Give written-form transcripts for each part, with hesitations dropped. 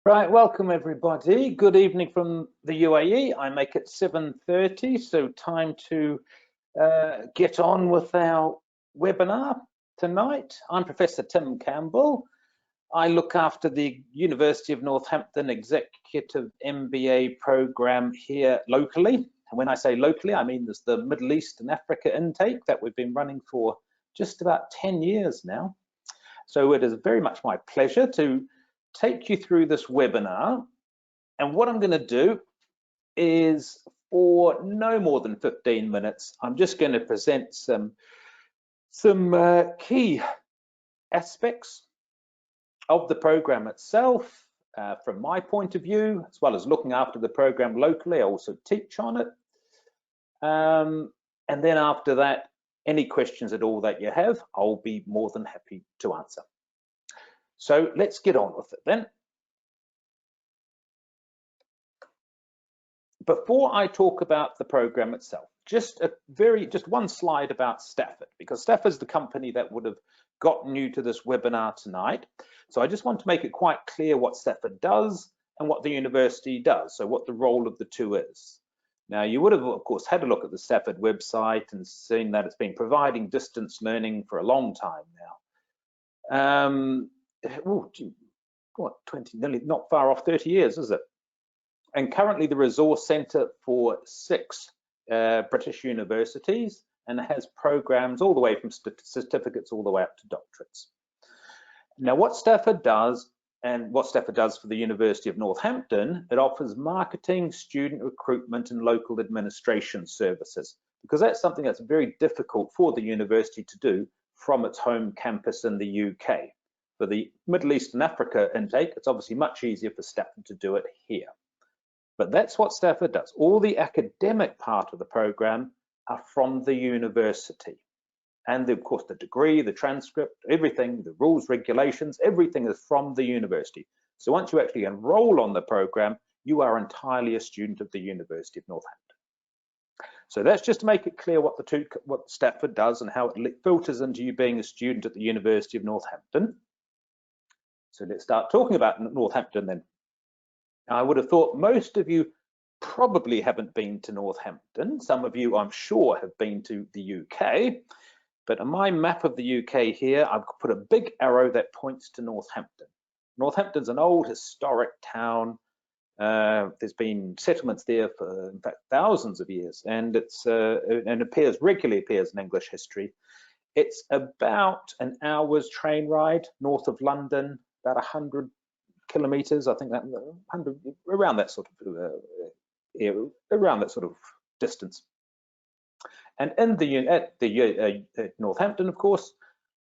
Right, welcome everybody. Good evening from the UAE. I make it 7:30, so time to get on with our webinar tonight. I'm Professor Tim Campbell. I look after the University of Northampton Executive MBA program here locally. And when I say locally, I mean there's the Middle East and Africa intake that we've been running for just about 10 years now. So it is very much my pleasure to take you through this webinar, and what I'm going to do is, for no more than 15 minutes, I'm just going to present some key aspects of the program itself from my point of view, as well as looking after the program locally. I also teach on it, and then after that, any questions at all that you have, I'll be more than happy to answer. So let's get on with it then. Before I talk about the program itself, just one slide about Stafford, because Stafford's the company that would have gotten you to this webinar tonight. So I just want to make it quite clear what Stafford does and what the university does, so what the role of the two is. Now, you would have, of course, had a look at the Stafford website and seen that it's been providing distance learning for a long time now. What, 20, nearly not far off 30 years, is it? And currently the resource centre for 6 British universities, and it has programs all the way from certificates all the way up to doctorates. Now, what Stafford does, and what Stafford does for the University of Northampton, it offers marketing, student recruitment and local administration services, because that's something that's very difficult for the university to do from its home campus in the UK. For the Middle East and Africa intake, it's obviously much easier for Stafford to do it here. But that's what Stafford does. All the academic part of the program are from the university. And of course, the degree, the transcript, everything, the rules, regulations, everything is from the university. So once you actually enroll on the program, you are entirely a student of the University of Northampton. So that's just to make it clear what Stafford does and how it filters into you being a student at the University of Northampton. So let's start talking about Northampton then. I would have thought most of you probably haven't been to Northampton. Some of you, I'm sure, have been to the UK. But on my map of the UK here, I've put a big arrow that points to Northampton. Northampton's an old historic town. There's been settlements there for, in fact, thousands of years, and it's regularly appears in English history. It's about an hour's train ride north of London, about 100 kilometers, I think, that 100, around that sort of distance. And in at Northampton, of course,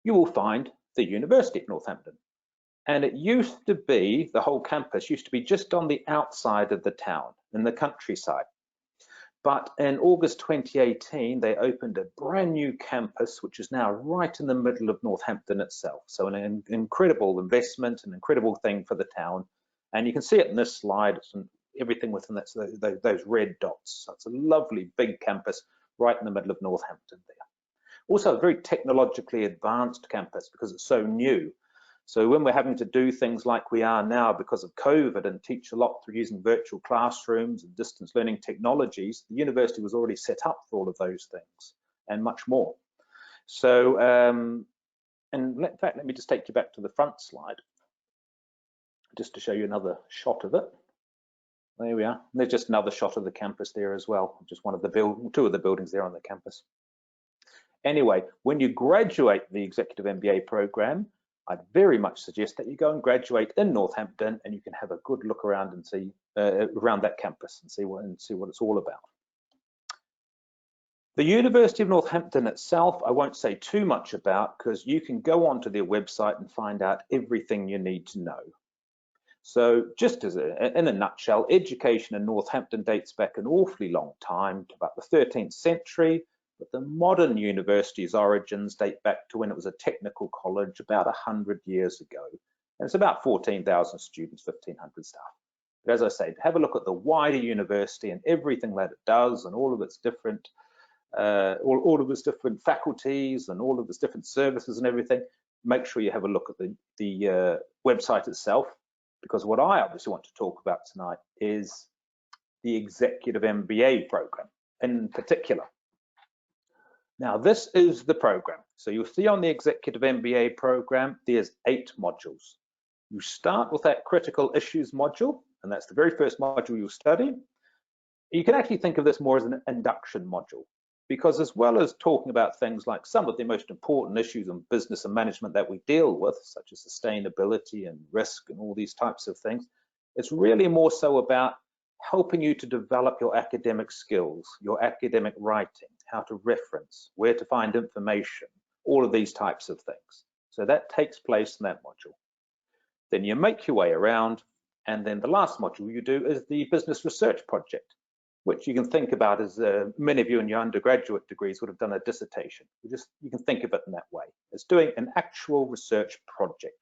you will find the University of Northampton. And it used to be, the whole campus used to be just on the outside of the town, in the countryside. But in August 2018, they opened a brand new campus, which is now right in the middle of Northampton itself. So an incredible investment, an incredible thing for the town. And you can see it in this slide, it's everything within that, so those red dots. So it's a lovely big campus right in the middle of Northampton there. Also a very technologically advanced campus because it's so new. So when we're having to do things like we are now because of COVID and teach a lot through using virtual classrooms and distance learning technologies, the university was already set up for all of those things and much more. So, and in fact, let me just take you back to the front slide, just to show you another shot of it. There we are. And there's just another shot of the campus there as well. Just one of the two of the buildings there on the campus. Anyway, when you graduate the Executive MBA program, I'd very much suggest that you go and graduate in Northampton, and you can have a good look around and see around that campus and see what it's all about. The University of Northampton itself, I won't say too much about, because you can go onto their website and find out everything you need to know. So just as in a nutshell, education in Northampton dates back an awfully long time, to about the 13th century. But the modern university's origins date back to when it was a technical college about 100 years ago. And it's about 14,000 students, 1,500 staff. But as I say, have a look at the wider university and everything that it does and all of its different faculties and all of its different services and everything. Make sure you have a look at the website itself, because what I obviously want to talk about tonight is the Executive MBA program in particular. Now, this is the program. So you'll see on the Executive MBA program, there's 8 modules. You start with that critical issues module, and that's the very first module you'll study. You can actually think of this more as an induction module, because as well as talking about things like some of the most important issues in business and management that we deal with, such as sustainability and risk and all these types of things, it's really more so about helping you to develop your academic skills, your academic writing, how to reference, where to find information, all of these types of things. So that takes place in that module. Then you make your way around, and then the last module you do is the business research project, which you can think about as many of you in your undergraduate degrees would have done a dissertation. You can think of it in that way. It's doing an actual research project.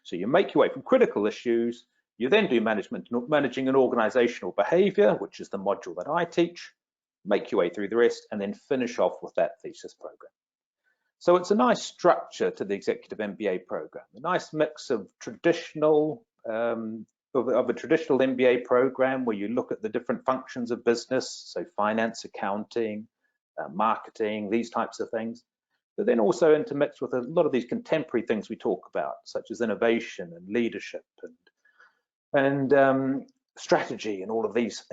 So you make your way from critical issues, you then do managing an organizational behavior, which is the module that I teach, make your way through the rest, and then finish off with that thesis program. So it's a nice structure to the Executive MBA program, a nice mix of traditional, of a traditional MBA program where you look at the different functions of business, so finance, accounting, marketing, these types of things, but then also intermixed with a lot of these contemporary things we talk about, such as innovation and leadership and strategy and all of these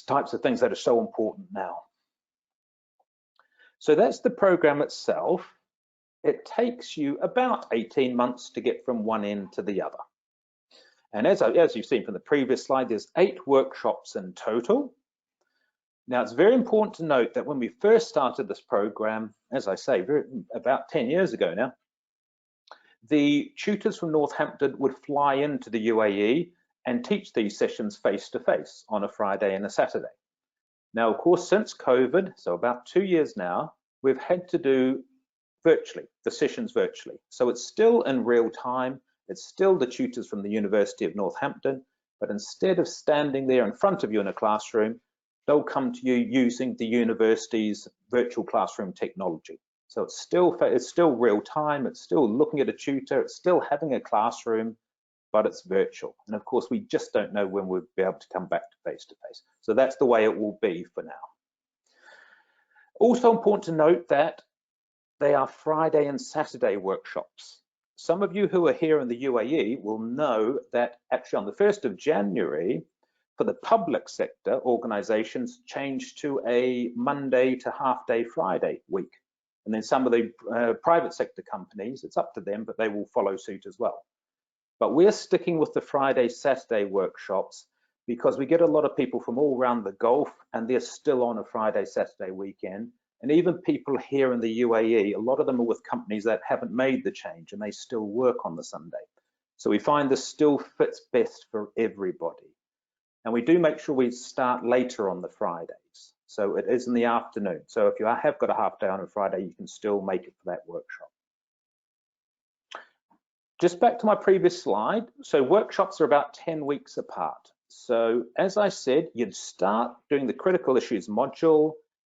types of things that are so important now. So that's the program itself. It takes you about 18 months to get from one end to the other. And as you've seen from the previous slide, there's 8 workshops in total. Now, it's very important to note that when we first started this program, as I say, about 10 years ago now, the tutors from Northampton would fly into the UAE and teach these sessions face-to-face on a Friday and a Saturday. Now, of course, since COVID, so about 2 years now, we've had to do virtually, the sessions virtually. So it's still in real time, it's still the tutors from the University of Northampton, but instead of standing there in front of you in a classroom, they'll come to you using the university's virtual classroom technology. So it's still real time, it's still looking at a tutor, it's still having a classroom, but it's virtual. And of course, we just don't know when we'll be able to come back to face-to-face. So that's the way it will be for now. Also important to note that they are Friday and Saturday workshops. Some of you who are here in the UAE will know that actually on the 1st of January, for the public sector, organizations changed to a Monday to half-day Friday week. And then some of the private sector companies, it's up to them, but they will follow suit as well. But we're sticking with the Friday, Saturday workshops because we get a lot of people from all around the Gulf and they're still on a Friday, Saturday weekend. And even people here in the UAE, a lot of them are with companies that haven't made the change and they still work on the Sunday. So we find this still fits best for everybody. And we do make sure we start later on the Fridays. So it is in the afternoon. So if you have got a half day on a Friday, you can still make it for that workshop. Just back to my previous slide. So workshops are about 10 weeks apart. So as I said, you'd start doing the critical issues module,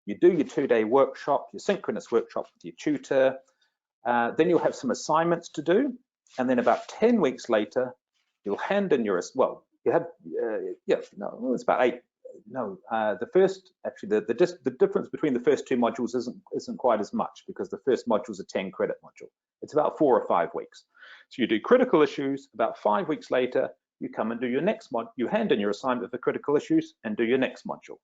you do your 2-day workshop, your synchronous workshop with your tutor, then you'll have some assignments to do, and then about 10 weeks later, you'll hand in your, well, you have, it's about 8, the first, actually the difference between the first 2 modules isn't quite as much because the first module is a 10 credit module. It's about 4 or 5 weeks. So you do critical issues, about 5 weeks later, you come and do your next mod, you hand in your assignment for critical issues and do your next module.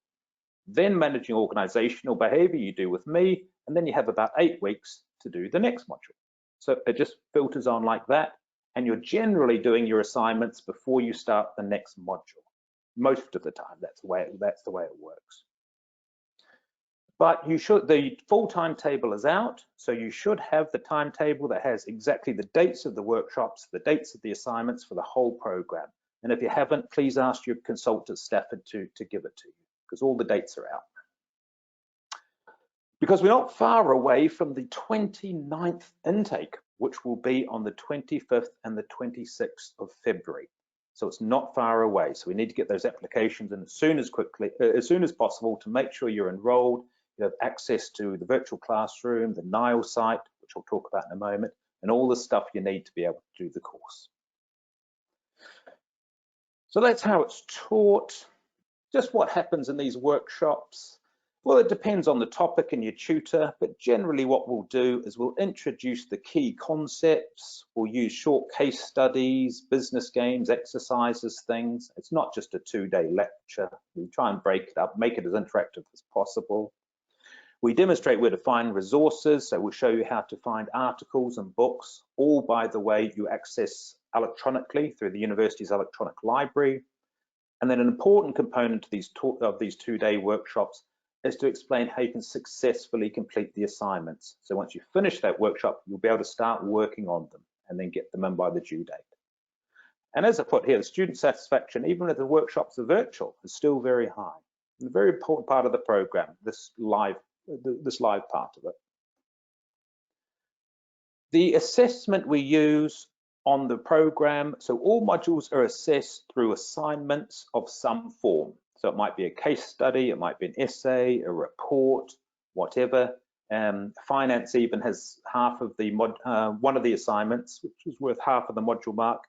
Then managing organizational behavior you do with me, and then you have about 8 weeks to do the next module. So it just filters on like that, and you're generally doing your assignments before you start the next module. Most of the time, that's the way it works. But you should, the full timetable is out, so you should have the timetable that has exactly the dates of the workshops, the dates of the assignments for the whole program. And if you haven't, please ask your consultant Stafford to give it to you, because all the dates are out. Because we're not far away from the 29th intake, which will be on the 25th and the 26th of February. So it's not far away. So we need to get those applications in as soon as possible to make sure you're enrolled, you have access to the virtual classroom, the Nile site, which I'll talk about in a moment, and all the stuff you need to be able to do the course. So that's how it's taught. Just what happens in these workshops? Well, it depends on the topic and your tutor, but generally what we'll do is we'll introduce the key concepts, we'll use short case studies, business games, exercises, things. It's not just a 2-day lecture. We try and break it up, make it as interactive as possible. We demonstrate where to find resources, so we'll show you how to find articles and books, all, by the way, you access electronically through the university's electronic library. And then an important component of these 2-day workshops is to explain how you can successfully complete the assignments. So once you finish that workshop, you'll be able to start working on them and then get them in by the due date. And as I put here, the student satisfaction, even if the workshops are virtual, is still very high. And a very important part of the program, this live part of it. The assessment we use on the program, so all modules are assessed through assignments of some form. So it might be a case study, it might be an essay, a report, whatever. Finance even has half of the one of the assignments, which is worth half of the module mark,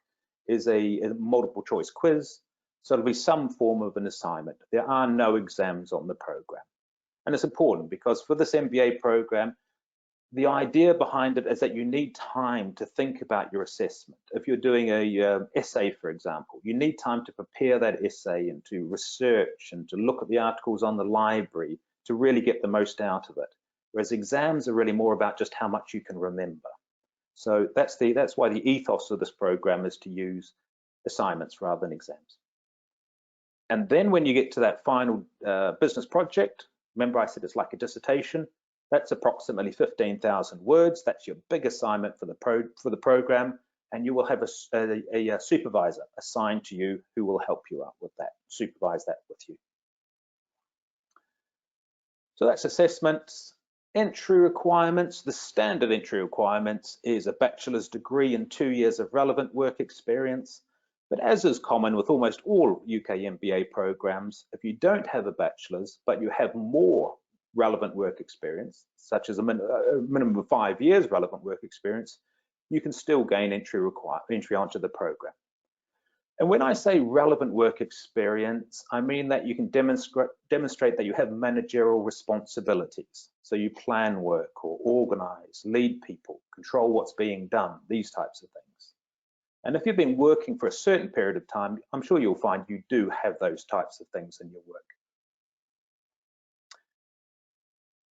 is a multiple choice quiz. So it'll be some form of an assignment. There are no exams on the program. And it's important because for this MBA program, the idea behind it is that you need time to think about your assessment. If you're doing a essay, for example, you need time to prepare that essay and to research and to look at the articles on the library to really get the most out of it. Whereas exams are really more about just how much you can remember. So that's why the ethos of this program is to use assignments rather than exams. And then when you get to that final business project, remember I said it's like a dissertation. That's approximately 15,000 words. That's your big assignment for the program, and you will have a supervisor assigned to you who will help you out with that, supervise that with you. So that's assessments. Entry requirements. The standard entry requirements is a bachelor's degree and 2 years of relevant work experience. But as is common with almost all UK MBA programs, if you don't have a bachelor's, but you have more relevant work experience, such as a minimum of 5 years relevant work experience, you can still gain entry onto the program. And when I say relevant work experience, I mean that you can demonstrate that you have managerial responsibilities. So you plan work or organize, lead people, control what's being done, these types of things. And if you've been working for a certain period of time, I'm sure you'll find you do have those types of things in your work.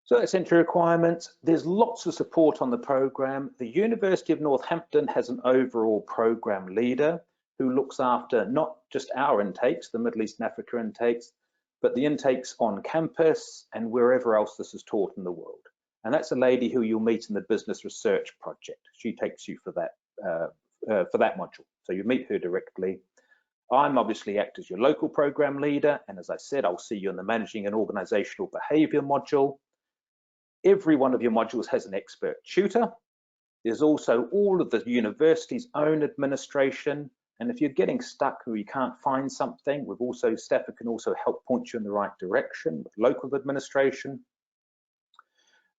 So that's entry requirements. There's lots of support on the program. The University of Northampton has an overall program leader who looks after not just our intakes, the Middle East and Africa intakes, but the intakes on campus and wherever else this is taught in the world. And that's a lady who you'll meet in the business research project. She takes you for that module. So you meet her directly. I'm obviously act as your local program leader. And as I said, I'll see you in the managing and organizational behavior module. Every one of your modules has an expert tutor. There's also all of the university's own administration. And if you're getting stuck or you can't find something, we've also staff who can also help point you in the right direction with local administration.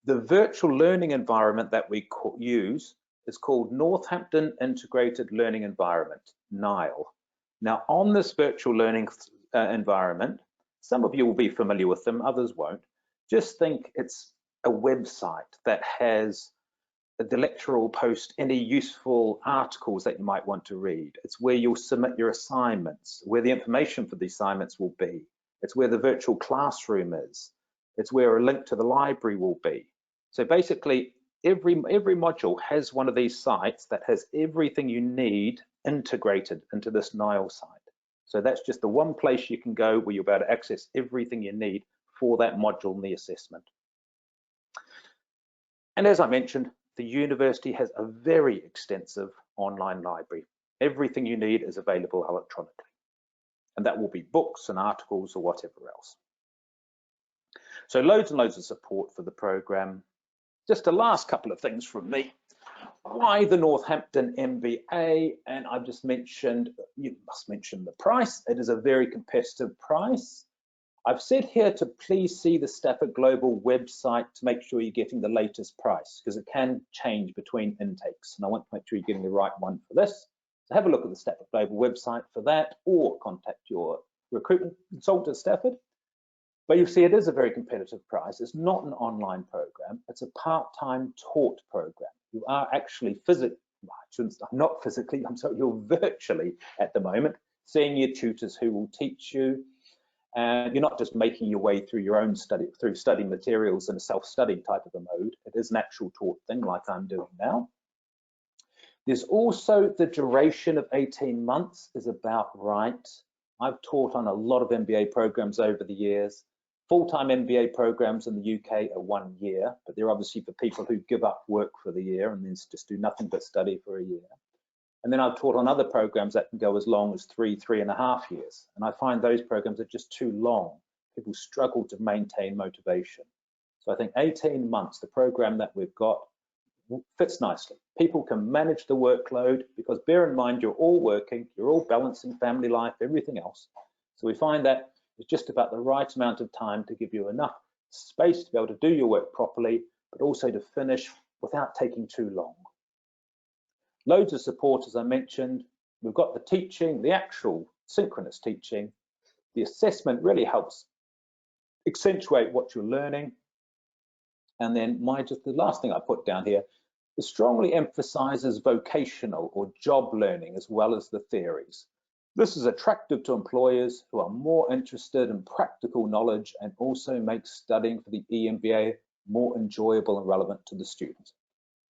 The virtual learning environment that we use is called Northampton Integrated Learning Environment, NILE. Now on this virtual learning environment, some of you will be familiar with them, others won't. Just think it's a website that has the lecturer will post any useful articles that you might want to read. It's where you'll submit your assignments, where the information for the assignments will be. It's where the virtual classroom is. It's where a link to the library will be. So basically, every module has one of these sites that has everything you need integrated into this NILE site. So that's just the one place you can go where you'll be able to access everything you need for that module in the assessment. And as I mentioned, the university has a very extensive online library. Everything you need is available electronically. And that will be books and articles or whatever else. So loads and loads of support for the program. Just the last couple of things from me. Why the Northampton MBA? And I've just mentioned, you must mention the price. It is a very competitive price. I've said here to please see the Stafford Global website to make sure you're getting the latest price, because it can change between intakes. And I want to make sure you're getting the right one for this. So have a look at the Stafford Global website for that, or contact your recruitment consultant at Stafford. But you see, it is a very competitive price. It's not an online program. It's a part-time taught program. You are actually not physically, I'm sorry, you're virtually at the moment seeing your tutors who will teach you. And you're not just making your way through your own study, through study materials in a self-study type of a mode. It is an actual taught thing like I'm doing now. There's also the duration of 18 months is about right. I've taught on a lot of MBA programs over the years. Full-time MBA programs in the UK are 1 year, but they're obviously for people who give up work for the year and then just do nothing but study for a year. And then I've taught on other programs that can go as long as 3.5 years. And I find those programs are just too long. People struggle to maintain motivation. So I think 18 months, the program that we've got, fits nicely. People can manage the workload because bear in mind, you're all working, you're all balancing family life, everything else. So we find that it's just about the right amount of time to give you enough space to be able to do your work properly, but also to finish without taking too long. Loads of support, as I mentioned. We've got the teaching, the actual synchronous teaching. The assessment really helps accentuate what you're learning. And then the last thing I put down here, it strongly emphasizes vocational or job learning as well as the theories. This is attractive to employers who are more interested in practical knowledge and also makes studying for the EMBA more enjoyable and relevant to the students.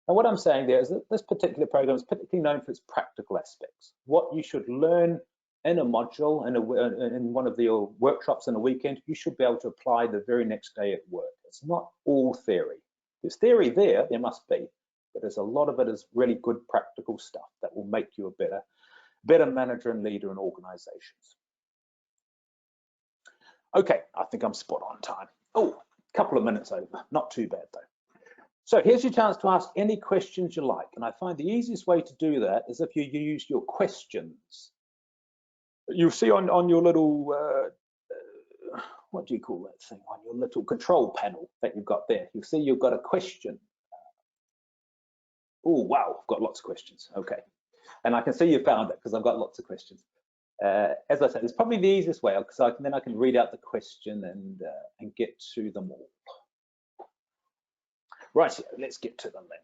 And what I'm saying there is that this particular program is particularly known for its practical aspects. What you should learn in a module, in one of your workshops in a weekend, you should be able to apply the very next day at work. It's not all theory. There's theory there must be, but there's a lot of it is really good practical stuff that will make you a better manager and leader in organizations. Okay, I think I'm spot on time. Oh, a couple of minutes over, not too bad though. So here's your chance to ask any questions you like. And I find the easiest way to do that is if you use your questions. You'll see on your little, what do you call that thing? On your little control panel that you've got there. You'll see you've got a question. Oh, wow, I've got lots of questions. Okay. And I can see you found it because I've got lots of questions. As I said, it's probably the easiest way because then I can read out the question and get to them all. Right, so let's get to them then.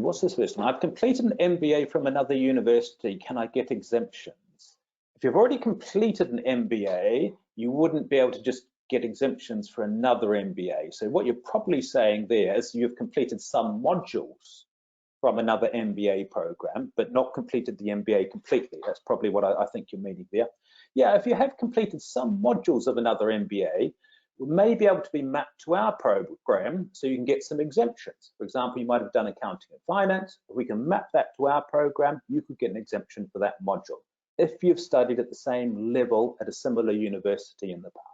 What's this first one? I've completed an MBA from another university. Can I get exemptions? If you've already completed an MBA, you wouldn't be able to just get exemptions for another MBA. So what you're probably saying there is you've completed some modules from another MBA program, but not completed the MBA completely. That's probably what I think you're meaning there. Yeah, if you have completed some modules of another MBA, we may be able to be mapped to our program so you can get some exemptions. For example, you might have done accounting and finance. If we can map that to our program, you could get an exemption for that module if you've studied at the same level at a similar university in the past.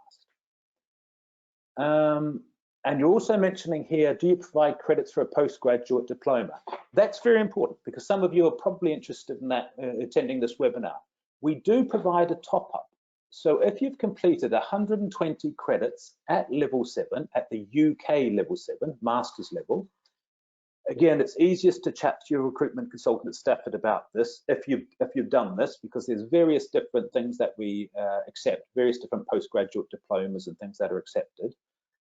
And you're also mentioning here, do you provide credits for a postgraduate diploma? That's very important because some of you are probably interested in that, attending this webinar. We do provide a top-up. So if you've completed 120 credits at level 7, at the UK level 7, master's level, again, it's easiest to chat to your recruitment consultant at Stafford about this if you've done this, because there's various different things that we accept, various different postgraduate diplomas and things that are accepted.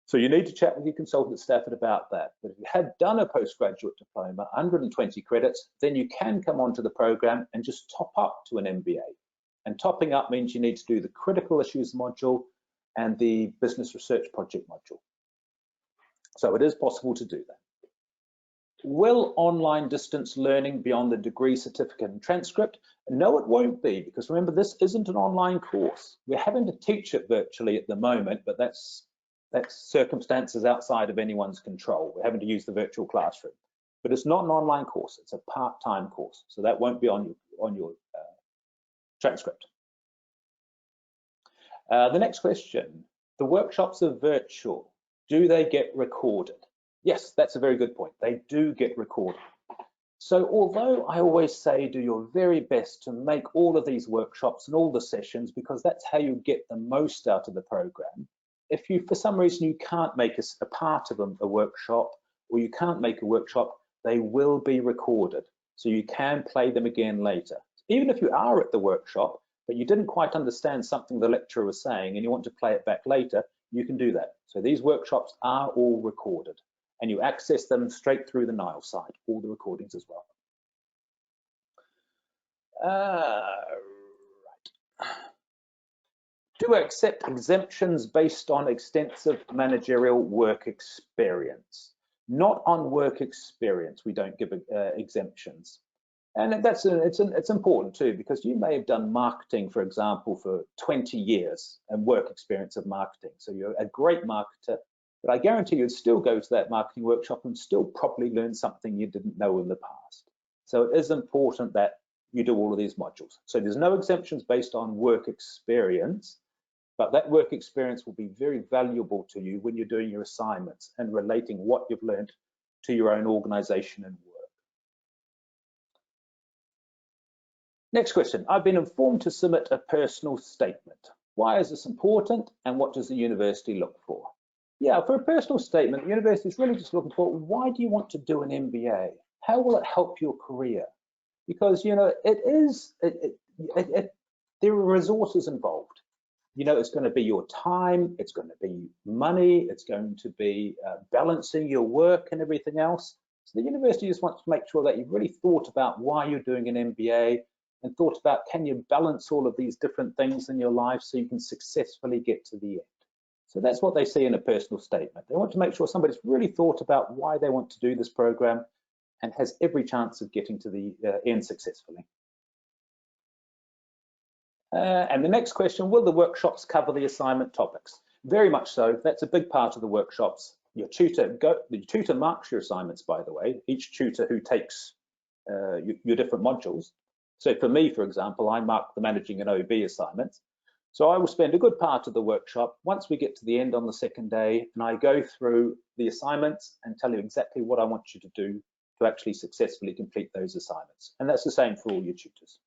So you need to chat with your consultant at Stafford about that. But if you had done a postgraduate diploma, 120 credits, then you can come onto the program and just top up to an MBA. And topping up means you need to do the critical issues module and the business research project module. So it is possible to do that. Will online distance learning be on the degree, certificate and transcript? No, it won't be, because remember, this isn't an online course. We're having to teach it virtually at the moment, but that's circumstances outside of anyone's control. We're having to use the virtual classroom, but it's not an online course. It's a part-time course, so that won't be on your transcript. The next question, the workshops are virtual. Do they get recorded? Yes, that's a very good point. They do get recorded. So although I always say do your very best to make all of these workshops and all the sessions, because that's how you get the most out of the program, if you, for some reason, you can't make a part of a workshop, or you can't make a workshop, they will be recorded. So you can play them again later. Even if you are at the workshop, but you didn't quite understand something the lecturer was saying and you want to play it back later, you can do that. So these workshops are all recorded, and you access them straight through the Nile site, all the recordings as well. Right. Do accept exemptions based on extensive managerial work experience. Not on work experience, we don't give exemptions. And it's important too, because you may have done marketing, for example, for 20 years and work experience of marketing. So you're a great marketer, but I guarantee you'd still go to that marketing workshop and still probably learn something you didn't know in the past. So it is important that you do all of these modules. So there's no exemptions based on work experience, but that work experience will be very valuable to you when you're doing your assignments and relating what you've learned to your own organization and work. Next question. I've been informed to submit a personal statement. Why is this important, and what does the university look for? Yeah, for a personal statement, the university is really just looking for, why do you want to do an MBA? How will it help your career? Because, you know, there are resources involved. You know, it's going to be your time, it's going to be money, it's going to be balancing your work and everything else. So the university just wants to make sure that you've really thought about why you're doing an MBA, and thought about, can you balance all of these different things in your life so you can successfully get to the end. So that's what they see in a personal statement. They want to make sure somebody's really thought about why they want to do this program and has every chance of getting to the end successfully. And the next question, will the workshops cover the assignment topics? Very much so. That's a big part of the workshops. The tutor marks your assignments, by the way, each tutor who takes your different modules. So for me, for example, I mark the managing an OB assignments. So I will spend a good part of the workshop once we get to the end on the second day, and I go through the assignments and tell you exactly what I want you to do to actually successfully complete those assignments. And that's the same for all your tutors.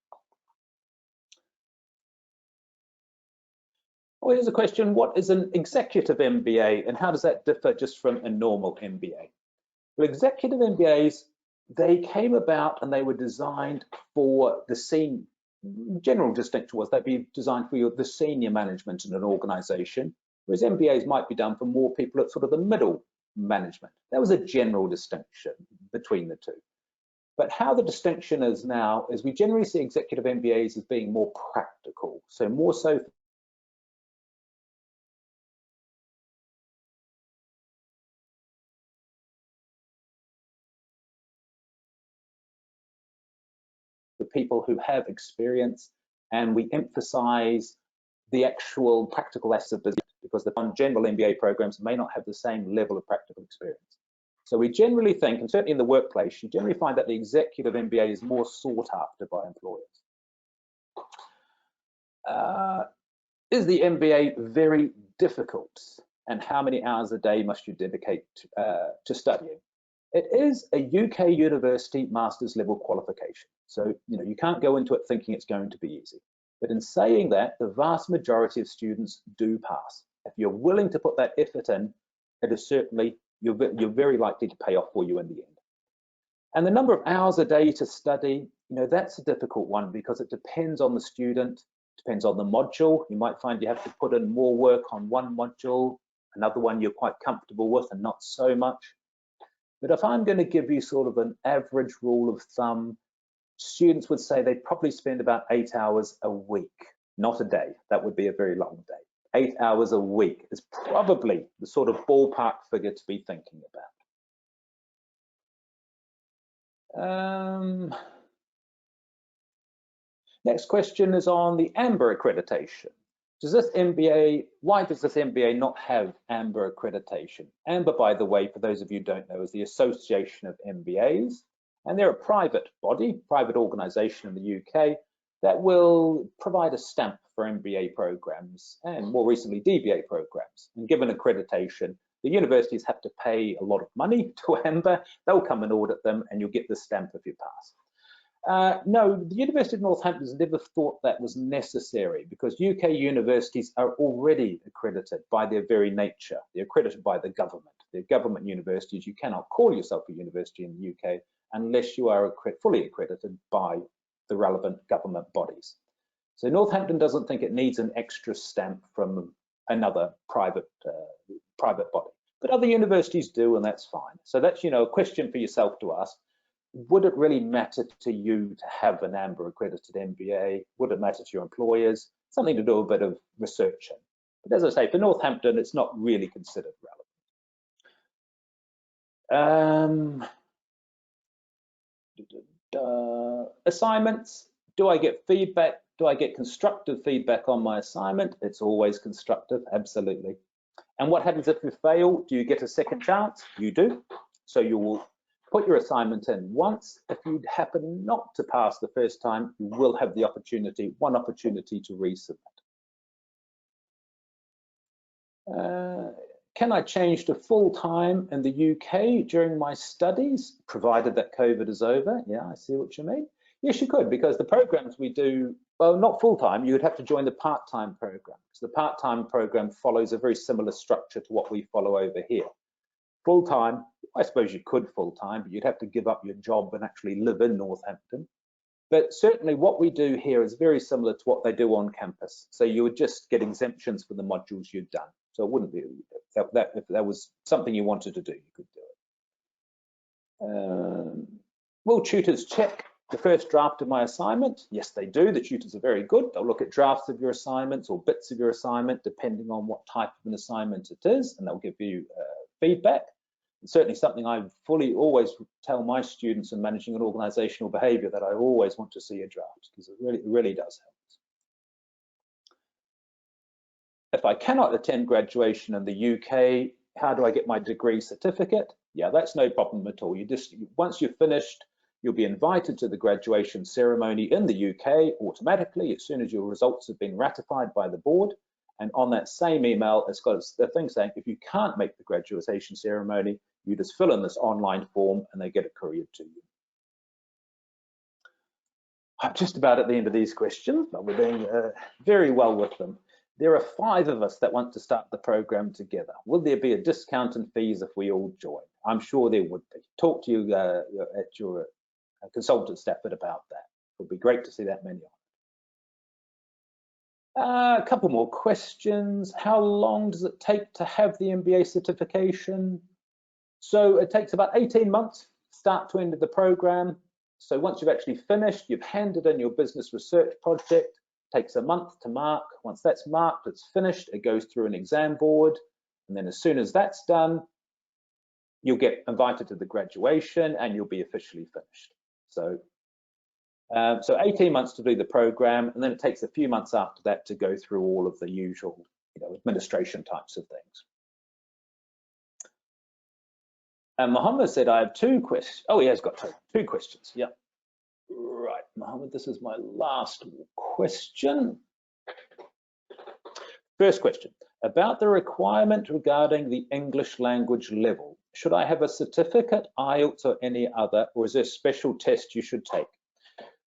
Well, here's a question, what is an executive MBA and how does that differ just from a normal MBA? Well, executive MBAs, they came about and they were designed for the senior, general distinction was they'd be designed for the senior management in an organization, whereas MBAs might be done for more people at sort of the middle management. That was a general distinction between the two. But how the distinction is now is we generally see executive MBAs as being more practical, so more so people who have experience, and we emphasize the actual practical aspects of business because the general MBA programs may not have the same level of practical experience. So we generally think, and certainly in the workplace, you generally find that the executive MBA is more sought after by employers. Is the MBA very difficult, and how many hours a day must you dedicate to studying? It is a UK university master's level qualification. So, you know, you can't go into it thinking it's going to be easy. But in saying that, the vast majority of students do pass. If you're willing to put that effort in, it is certainly, you're very likely to pay off for you in the end. And the number of hours a day to study, you know, that's a difficult one because it depends on the student, depends on the module. You might find you have to put in more work on one module, another one you're quite comfortable with and not so much. But if I'm going to give you sort of an average rule of thumb, students would say they probably spend about 8 hours a week, not a day. That would be a very long day. 8 hours a week is probably the sort of ballpark figure to be thinking about. Next question is on the EMBA accreditation. Does this MBA, why does this MBA not have EMBA accreditation? EMBA, by the way, for those of you who don't know, is the Association of MBAs, and they're a private body, private organization in the UK that will provide a stamp for MBA programs and more recently DBA programs. And given accreditation, the universities have to pay a lot of money to EMBA. They'll come and audit them and you'll get the stamp if you pass. No, the University of Northampton has never thought that was necessary because UK universities are already accredited by their very nature. They're accredited by the government. They're government universities. You cannot call yourself a university in the UK unless you are fully accredited by the relevant government bodies. So Northampton doesn't think it needs an extra stamp from another private body, but other universities do, and that's fine. So that's, a question for yourself to ask. Would it really matter to you to have an AMBA accredited MBA? Would it matter to your employers? Something to do a bit of research in. But as I say, for Northampton, it's not really considered relevant. Assignments, do I get feedback? Do I get constructive feedback on my assignment? It's always constructive, absolutely. And what happens if you fail? Do you get a second chance? You do. So you will put your assignment in once. If you happen not to pass the first time, you will have the opportunity, one opportunity to resubmit. Can I change to full-time in the UK during my studies, provided that COVID is over? Yeah, I see what you mean. Yes, you could, because the programs we do, well, not full-time, you would have to join the part-time program. So the part-time program follows a very similar structure to what we follow over here. Full-time, I suppose you could full-time, but you'd have to give up your job and actually live in Northampton. But certainly what we do here is very similar to what they do on campus. So you would just get exemptions for the modules you've done. So it wouldn't be, if that was something you wanted to do, you could do it. Will tutors check the first draft of my assignment? Yes, they do. The tutors are very good. They'll look at drafts of your assignments or bits of your assignment, depending on what type of an assignment it is, and they'll give you feedback. It's certainly something I fully always tell my students in managing an organizational behavior, that I always want to see a draft, because it really does help. If I cannot attend graduation in the UK, how do I get my degree certificate? Yeah, that's no problem at all. Once you've finished, you'll be invited to the graduation ceremony in the UK automatically as soon as your results have been ratified by the board. And on that same email, it's got the thing saying, if you can't make the graduation ceremony, you just fill in this online form and they get it couriered to you. I'm just about at the end of these questions, but we're doing very well with them. There are 5 of us that want to start the program together. Will there be a discount in fees if we all join? I'm sure there would be. Talk to you at your consultant Stafford about that. It would be great to see that many on. A couple more questions. How long does it take to have the MBA certification? So it takes about 18 months, start to end of the program. So once you've actually finished, you've handed in your business research project, takes a month to mark. Once that's marked, it's finished, it goes through an exam board. And then as soon as that's done, you'll get invited to the graduation and you'll be officially finished. So 18 months to do the program, and then it takes a few months after that to go through all of the usual administration types of things. And Mohammed said, I have 2 questions. Oh, he has got 2 questions. Yeah. Right, Mohammed, this is my last question. First question, about the requirement regarding the English language level. Should I have a certificate, IELTS or any other, or is there a special test you should take?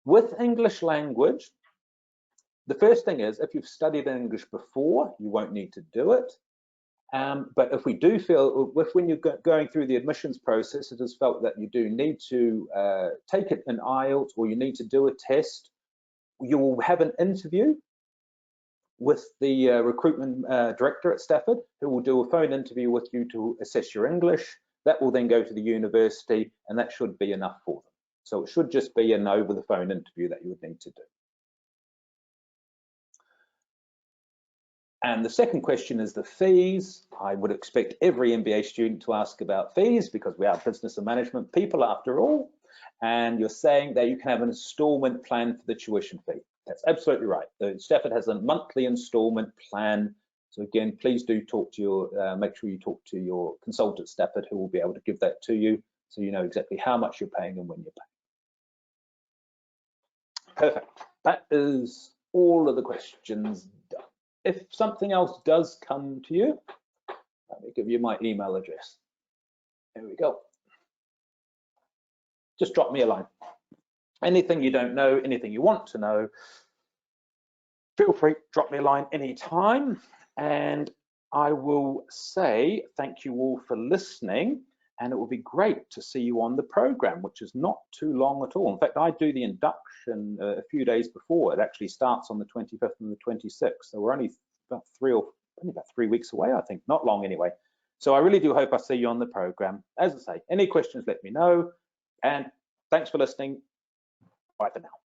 With English language, the first thing is, if you've studied English before, you won't need to do it. But if we do feel, when you're going through the admissions process, it is felt that you do need to take it in IELTS or you need to do a test, you will have an interview with the recruitment director at Stafford, who will do a phone interview with you to assess your English. That will then go to the university, and that should be enough for them. So it should just be an over the phone interview that you would need to do. And the second question is the fees. I would expect every MBA student to ask about fees because we are business and management people after all. And you're saying that you can have an installment plan for the tuition fee. That's absolutely right. The Stafford has a monthly installment plan. So again, please do talk to your, make sure you talk to your consultant Stafford, who will be able to give that to you so you know exactly how much you're paying and when you're paying. Perfect. That is all of the questions done. If something else does come to you, let me give you my email address. There we go. Just drop me a line. Anything you don't know, anything you want to know, feel free, drop me a line anytime, and I will say thank you all for listening, and it will be great to see you on the program, which is not too long at all. In fact, I do the induction a few days before. It actually starts on the 25th and the 26th, so we're only about 3 weeks away, I think, not long anyway. So I really do hope I see you on the program. As I say, any questions, let me know, and thanks for listening. Bye for now.